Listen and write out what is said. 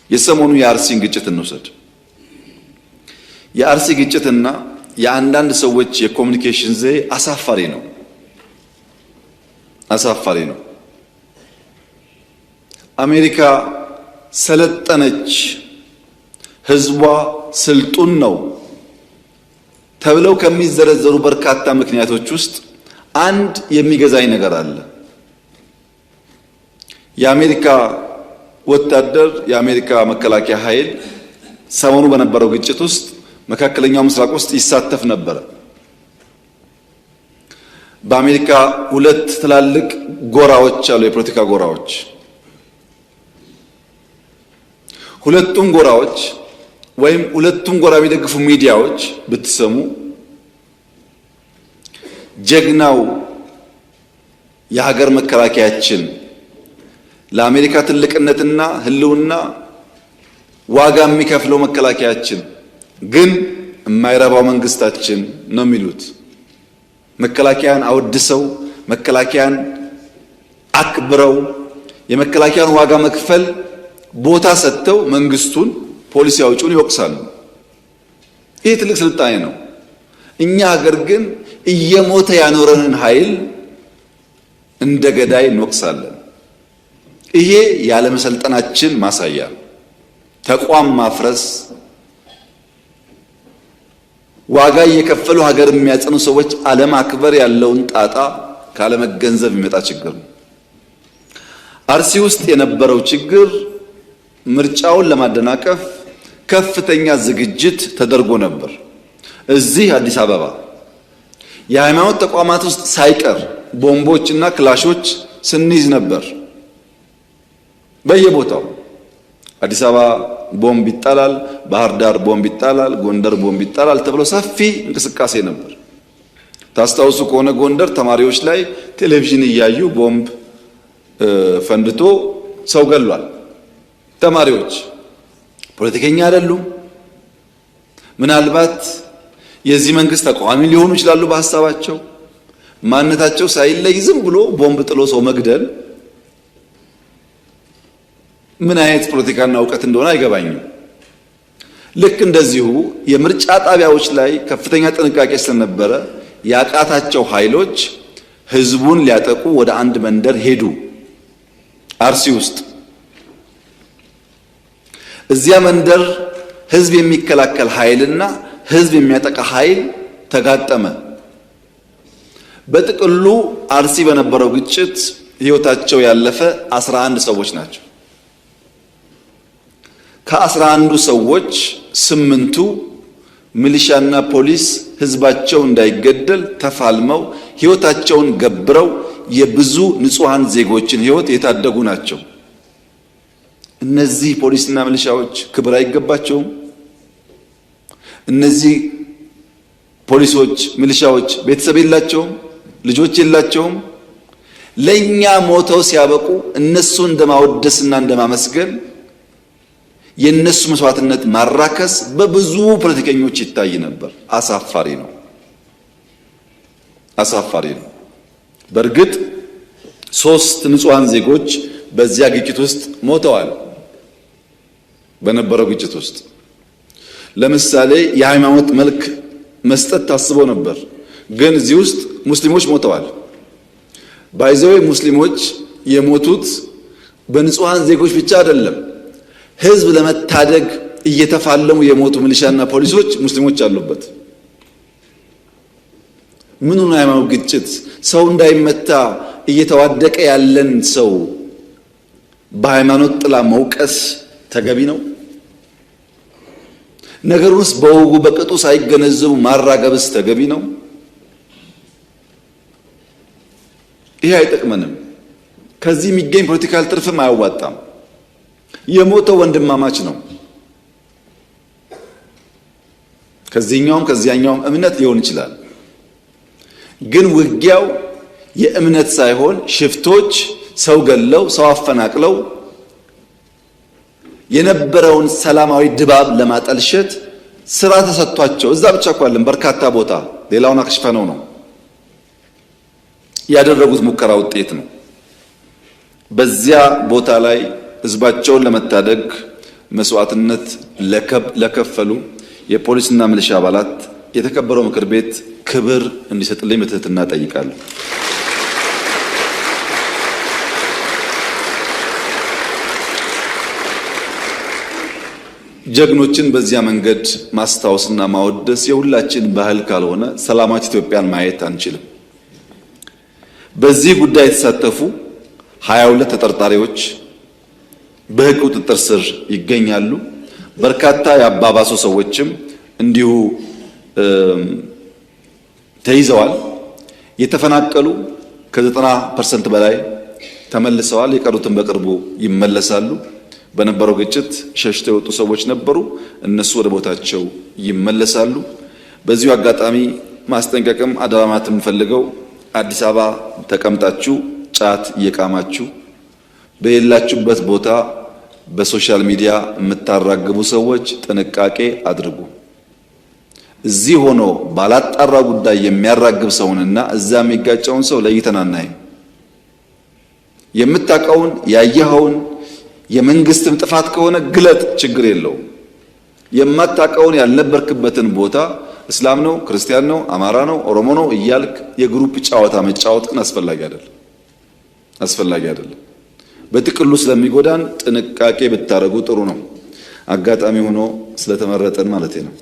የሰሞኑ የአርሲን ግጭት እንውሰድ። የአርሲ ግጭትና የአንዳንድ ሰዎች የኮሙኒኬሽን ዘዬ አሳፋሪ ነው። አሜሪካ ሰለጠነች፣ ህዝቧ ስልጡን ነው ተብለው ከሚዘረዘሩ በርካታ ምክንያቶች ውስጥ አንድ የሚገዛኝ ነገር አለ። የአሜሪካ ወታደር የአሜሪካ መከላከያ ኃይል ሰሞኑ በነበረው ግጭት ውስጥ መካከለኛው ምስራቅ ውስጥ ይሳተፍ ነበር። በአሜሪካ ሁለት ትላልቅ ጎራዎች አሉ፣ የፖለቲካ ጎራዎች። ሁለቱም ጎራዎች ወይም ሁለቱም ጎራ የሚደግፉ ሚዲያዎች ብትሰሙ ጀግናው የሀገር መከላከያችን ለአሜሪካ ትልቅነትና ህልውና ዋጋ የሚከፍለው መከላከያችን ግን የማይረባው መንግስታችን ነው የሚሉት። መከላከያን አወድሰው መከላከያን አክብረው የመከላከያን ዋጋ መክፈል ቦታ ሰጥተው መንግስቱን ፖሊሲ አውጪውን ይወቅሳሉ። ይህ ትልቅ ስልጣኔ ነው። እኛ ሀገር ግን እየሞተ ያኖረንን ኃይል እንደ ገዳይ እንወቅሳለን። ይሄ ያለ መሰልጠናችን ማሳያ። ተቋም ማፍረስ፣ ዋጋ እየከፈሉ ሀገር የሚያጸኑ ሰዎች አለማክበር ያለውን ጣጣ ካለመገንዘብ የሚመጣ ችግር ነው። አርሲ ውስጥ የነበረው ችግር ምርጫውን ለማደናቀፍ ከፍተኛ ዝግጅት ተደርጎ ነበር። እዚህ አዲስ አበባ የሃይማኖት ተቋማት ውስጥ ሳይቀር ቦምቦችና ክላሾች ስንይዝ ነበር። በየቦታው አዲስ አበባ ቦምብ ይጣላል፣ ባህር ዳር ቦምብ ይጣላል፣ ጎንደር ቦምብ ይጣላል ተብሎ ሰፊ እንቅስቃሴ ነበር። ታስታውሱ ከሆነ ጎንደር ተማሪዎች ላይ ቴሌቪዥን እያዩ ቦምብ ፈንድቶ ሰው ገሏል። ተማሪዎች ፖለቲከኛ አይደሉም። ምናልባት የዚህ መንግስት ተቃዋሚ ሊሆኑ ይችላሉ። በሐሳባቸው ማንነታቸው ሳይለይ ዝም ብሎ ቦምብ ጥሎ ሰው መግደል ምን አይነት ፖለቲካና እውቀት እንደሆነ አይገባኝም። ልክ እንደዚሁ የምርጫ ጣቢያዎች ላይ ከፍተኛ ጥንቃቄ ስለነበረ ያቃታቸው ኃይሎች ህዝቡን ሊያጠቁ ወደ አንድ መንደር ሄዱ። አርሲ ውስጥ እዚያ መንደር ህዝብ የሚከላከል ኃይልና ህዝብ የሚያጠቃ ኃይል ተጋጠመ። በጥቅሉ አርሲ በነበረው ግጭት ህይወታቸው ያለፈ 11 ሰዎች ናቸው። ከ11ዱ ሰዎች 8ቱ ሚሊሻና ፖሊስ ህዝባቸው እንዳይገደል ተፋልመው ህይወታቸውን ገብረው የብዙ ንጹሃን ዜጎችን ህይወት የታደጉ ናቸው። እነዚህ ፖሊስና ሚሊሻዎች ክብር አይገባቸውም? እነዚህ ፖሊሶች ሚሊሻዎች ቤተሰብ የላቸውም? ልጆች የላቸውም? ለኛ ሞተው ሲያበቁ እነሱ እንደማወደስና እንደማመስገን የነሱ መስዋዕትነት ማራከስ በብዙ ፖለቲከኞች ይታይ ነበር። አሳፋሪ ነው። በእርግጥ 3 ንጹሃን ዜጎች በዚያ ግጭት ውስጥ ሞተዋል። በነበረው ግጭት ውስጥ ለምሳሌ የሃይማኖት መልክ መስጠት ታስቦ ነበር፣ ግን እዚህ ውስጥ ሙስሊሞች ሞተዋል። ባይዘው ሙስሊሞች የሞቱት በንጹሃን ዜጎች ብቻ አይደለም። ህዝብ ለመታደግ እየተፋለሙ የሞቱ ሚሊሻና ፖሊሶች ሙስሊሞች አሉበት። ምኑን ሃይማኖት ግጭት? ሰው እንዳይመታ እየተዋደቀ ያለን ሰው በሃይማኖት ጥላ መውቀስ ተገቢ ነው? ነገሩንስ በወጉ በቅጡ ሳይገነዘቡ ማራገብስ ተገቢ ነው? ይሄ አይጠቅመንም። ከዚህ የሚገኝ ፖለቲካል ትርፍም አያዋጣም። የሞተው ወንድማማች ነው። ከዚህኛውም ከዚያኛውም እምነት ሊሆን ይችላል። ግን ውጊያው የእምነት ሳይሆን ሽፍቶች ሰው ገለው ሰው አፈናቅለው የነበረውን ሰላማዊ ድባብ ለማጠልሸት ስራ ተሰጥቷቸው እዛ ብቻ እንኳን በርካታ ቦታ ሌላውን አክሽፈነው ነው ያደረጉት ሙከራ ውጤት ነው። በዚያ ቦታ ላይ ህዝባቸውን ለመታደግ መስዋዕትነት ለከፈሉ የፖሊስና ሚሊሻ አባላት የተከበረው ምክር ቤት ክብር እንዲሰጥልኝ በትህትና ጠይቃለሁ። ጀግኖችን በዚያ መንገድ ማስታወስና ማወደስ የሁላችን ባህል ካልሆነ ሰላማዊት ኢትዮጵያን ማየት አንችልም። በዚህ ጉዳይ የተሳተፉ 22 ተጠርጣሪዎች በሕግ ቁጥጥር ስር ይገኛሉ። በርካታ የአባባሱ ሰዎችም እንዲሁ ተይዘዋል። የተፈናቀሉ ከ90% በላይ ተመልሰዋል። የቀሩትን በቅርቡ ይመለሳሉ። በነበረው ግጭት ሸሽተው የወጡ ሰዎች ነበሩ። እነሱ ወደ ቦታቸው ይመለሳሉ። በዚሁ አጋጣሚ ማስጠንቀቅም አደራማት የምፈልገው አዲስ አበባ ተቀምጣችሁ ጫት እየቃማችሁ በሌላችሁበት ቦታ በሶሻል ሚዲያ የምታራግቡ ሰዎች ጥንቃቄ አድርጉ። እዚህ ሆኖ ባላጣራ ጉዳይ የሚያራግብ ሰውንና እዛ የሚጋጨውን ሰው ለይተን አናይም። የምታውቀውን ያየኸውን የመንግስትም ጥፋት ከሆነ ግለጥ፣ ችግር የለውም። የማታውቀውን ያልነበርክበትን ቦታ እስላም ነው፣ ክርስቲያን ነው፣ አማራ ነው፣ ኦሮሞ ነው እያልክ የግሩፕ ጨዋታ መጫወት ግን አስፈላጊ አይደለም። በጥቅሉ ስለሚጎዳን ጥንቃቄ ብታረጉ ጥሩ ነው። አጋጣሚ ሆኖ ስለተመረጠን ማለት ነው።